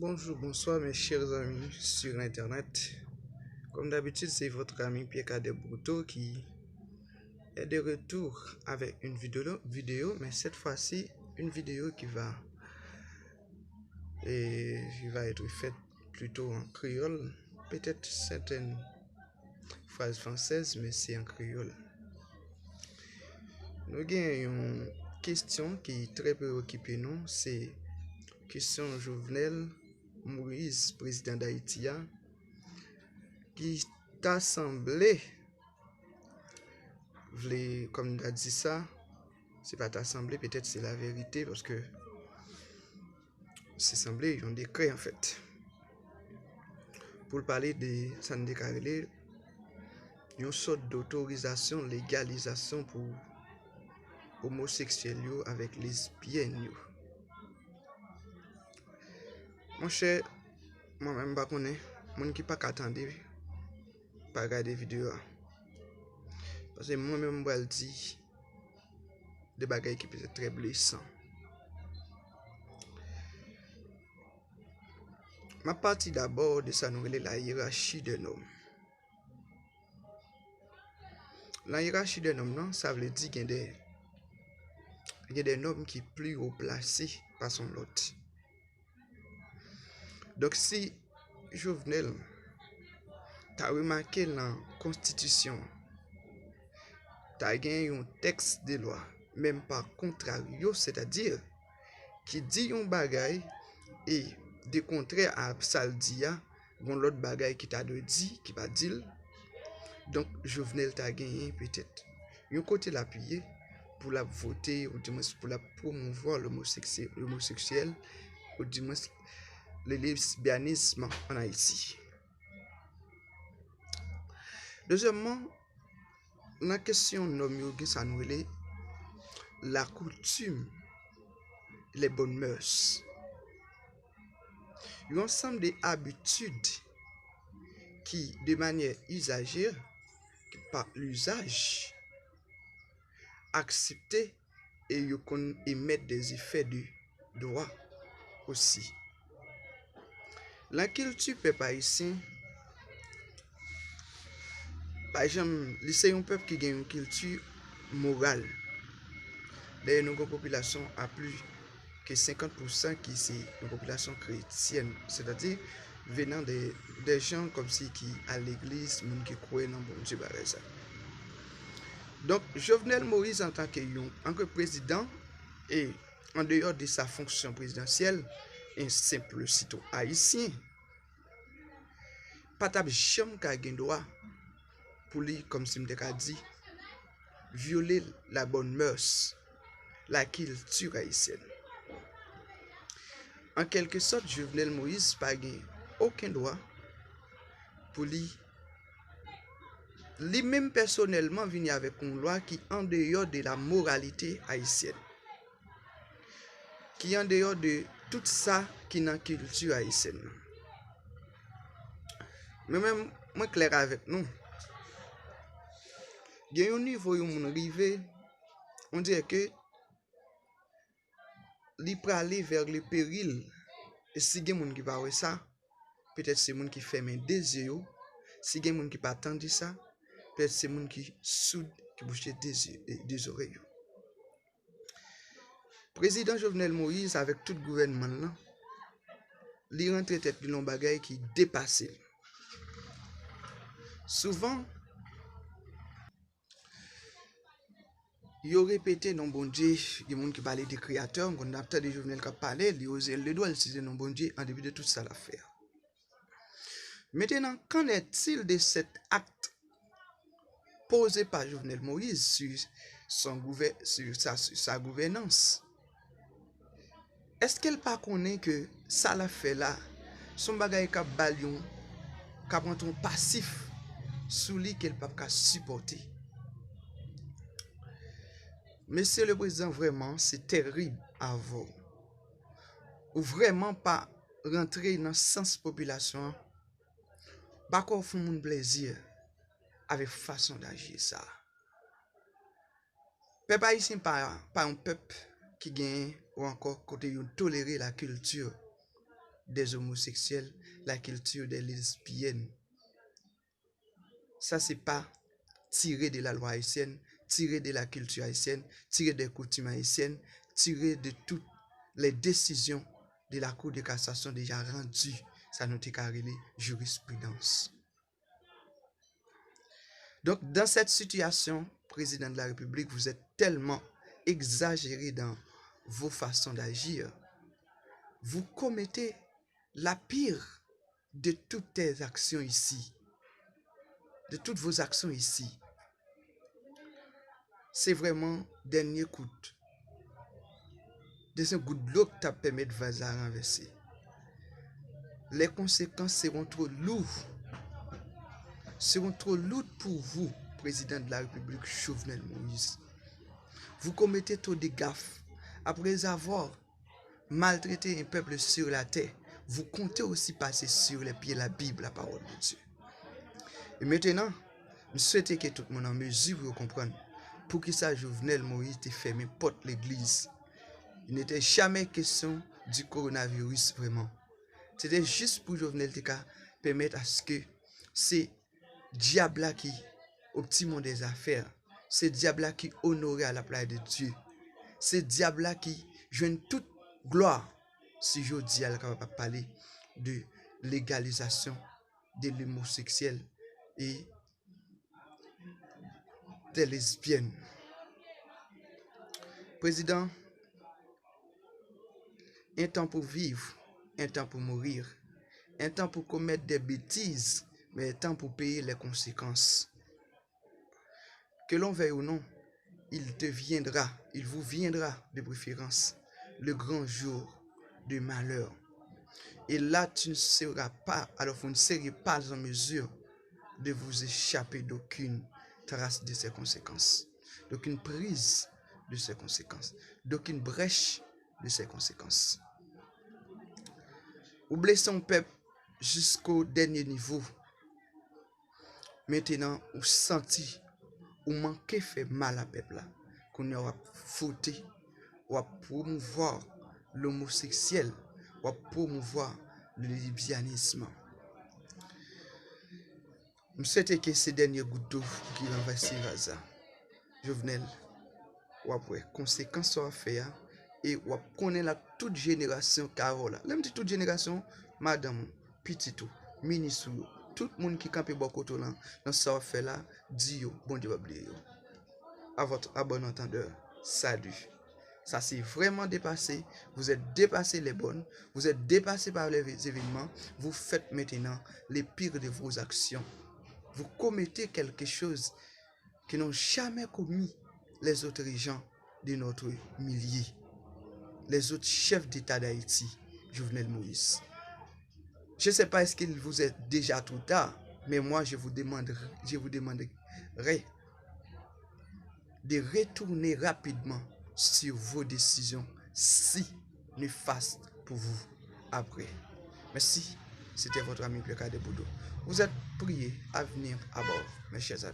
Bonjour, bonsoir mes chers amis sur Internet. Comme d'habitude, c'est votre ami Pierre Cadet Bouteau qui est de retour avec une vidéo, mais cette fois-ci, une vidéo qui va être faite plutôt en créole. Peut-être certaines phrases françaises, mais c'est en créole. Nous avons une question qui est très préoccupée, nous, c'est question Jovenel Moïse, président d'Haïti, qui t'a semblé, comme on a dit ça, c'est pas t'a semblé, peut-être c'est la vérité, parce que c'est semblé, ils ont décret en fait. Pour parler de ça ne déclaré, une sorte d'autorisation, légalisation pour homosexuels avec lesbiennes. Mon cher, moi-même, je connais, mon qui pas qu'attendre, pas regarder vidéo. Parce que moi-même, je dis des bagages qui peuvent être très blessants. Ma partie d'abord de ça, nous relève la hiérarchie d'un homme. La hiérarchie d'un homme, ça veut dire qu'il y a des hommes qui sont plus haut placés par son lot. Donc si Jovenel, tu as remarqué dans la Constitution, tu as gagné un texte de loi, même pas contrario, c'est-à-dire qui dit un bagay et de contraire à ça le dit, bon l'autre bagay qui t'a dit, qui va dire. Donc Jovenel t'a gagné peut-être. Un côté l'appuyer pour la voter, ou du moins pour la promouvoir l'homosexuel, ou du moins le lesbianisme en Haïti. Deuxièmement, la question de ça nous est la coutume, les bonnes mœurs. Un ensemble d'habitudes qui, de manière usagère, par l'usage, accepter et émettre des effets de droit aussi. La culture peuple haïtien, par exemple, c'est un peuple qui a une culture morale. D'ailleurs, notre population a plus que 50% qui c'est une population chrétienne, c'est-à-dire venant des gens comme si qui à l'église, qui croient dans bon Dieu. Donc, Jovenel Moïse en tant que président et en dehors de sa fonction présidentielle, un simple citoyen haïtien, pas de jamais qu'à droit pour lui, comme si je dit, violer la bonne mœurs, la culture haïtienne. En quelque sorte, Jovenel Moïse n'a aucun droit pour lui-même personnellement venir avec une loi qui est en dehors de la moralité haïtienne, qui est en dehors de tout ça qui est dans la culture haïtienne. Mais même, moi, clair avec nous, il y a un niveau où on arrive, on dirait que il peut aller vers le péril. Et si il y a des gens qui parlent ça, peut-être c'est des gens qui ferment des yeux. Si il y a des gens qui ne pas attendre ça, peut-être c'est des gens qui soudent, qui bouchent des oreilles. Président Jovenel Moïse, avec tout le gouvernement, il rentre tête de l'on bagaille qui dépasse. Souvent, il a répété non bon Dieu, il y a des gens qui parlent des créateurs, on a peut-être des Jovenel qui parlent, il osé le doigt, il dit non bon Dieu, en début de tout ça l'affaire. Maintenant, qu'en est-il de cet acte posé par Jovenel Moïse sur sa gouvernance? Est-ce qu'elle pas connaît que ça l'a fait là, son bagay ka balion, ka prend un passif sous lui qu'elle pas supporter? Monsieur le président, vraiment, c'est terrible à voir. Ou vraiment pas rentrer dans le sens population, pas qu'on fait mon plaisir avec façon d'agir ça. Peuple haïtien pas un peuple qui gagne ou encore côté tolérer la culture des homosexuels, la culture des lesbiennes. Ça, c'est pas tiré de la loi haïtienne, tiré de la culture haïtienne, tiré des coutumes haïtiennes, tiré de toutes les décisions de la Cour de cassation déjà rendues. Ça nous est carré jurisprudence. Donc, dans cette situation, président de la République, vous êtes tellement exagéré dans vos façons d'agir. Vous commettez la pire de toutes tes actions ici. De toutes vos actions ici. C'est vraiment dernier coup de goutte de l'eau qui t'a permis de vaser à renverser. Les conséquences seront trop lourdes. Seront trop lourdes pour vous, président de la République Jovenel Moïse. Vous commettez trop de gaffes. Après avoir maltraité un peuple sur la terre, vous comptez aussi passer sur les pieds la Bible, la parole de Dieu. Et maintenant, je souhaite que tout le monde en mesure de comprendre pour qui ça Jovenel Moïse te fermé porte l'église. Il n'était jamais question du coronavirus vraiment. C'était juste pour Jovenel te permettre à ce que ces diables qui optimisent des affaires, ces diables qui honorent à la place de Dieu, ces diables qui joignent toute gloire, si je dis à la parler de légalisation de l'homosexuel et des lesbiennes. Président, un temps pour vivre, un temps pour mourir, un temps pour commettre des bêtises, mais un temps pour payer les conséquences. Que l'on veuille ou non, il vous viendra de préférence le grand jour de malheur. Et là, tu ne seras pas, alors vous ne serez pas en mesure de vous échapper d'aucune trace de ces conséquences, d'aucune prise de ces conséquences, d'aucune brèche de ces conséquences. Ou blessez son peuple jusqu'au dernier niveau. Maintenant, vous sentez, ou manquez fait mal à peuple là, qu'on aura fouté, ou à promouvoir l'homosexuel, ou à promouvoir le lesbianisme. Je souhaite que ces derniers gouttes d'eau qui renversent Vaza, Jovenel, ou après, conséquences soit fait, et ou connaît la toute génération Carola. Même toute génération, madame, petit tout, ministre, tout le monde qui campe beaucoup là, dans ce fait là, dit bon Dieu va oublier. À votre bon entendeur, salut. Ça s'est vraiment dépassé. Vous êtes dépassé les bonnes. Vous êtes dépassé par les événements. Vous faites maintenant les pires de vos actions. Vous commettez quelque chose que n'ont jamais commis les autres gens de notre milieu. Les autres chefs d'État d'Haïti, Jovenel Moïse. Je ne sais pas est-ce qu'il vous est déjà trop tard, mais moi je vous demanderai de retourner rapidement sur vos décisions si néfastes pour vous après. Merci, c'était votre ami Pierre Cadeboudou. Vous êtes priés à venir à bord, mes chers amis.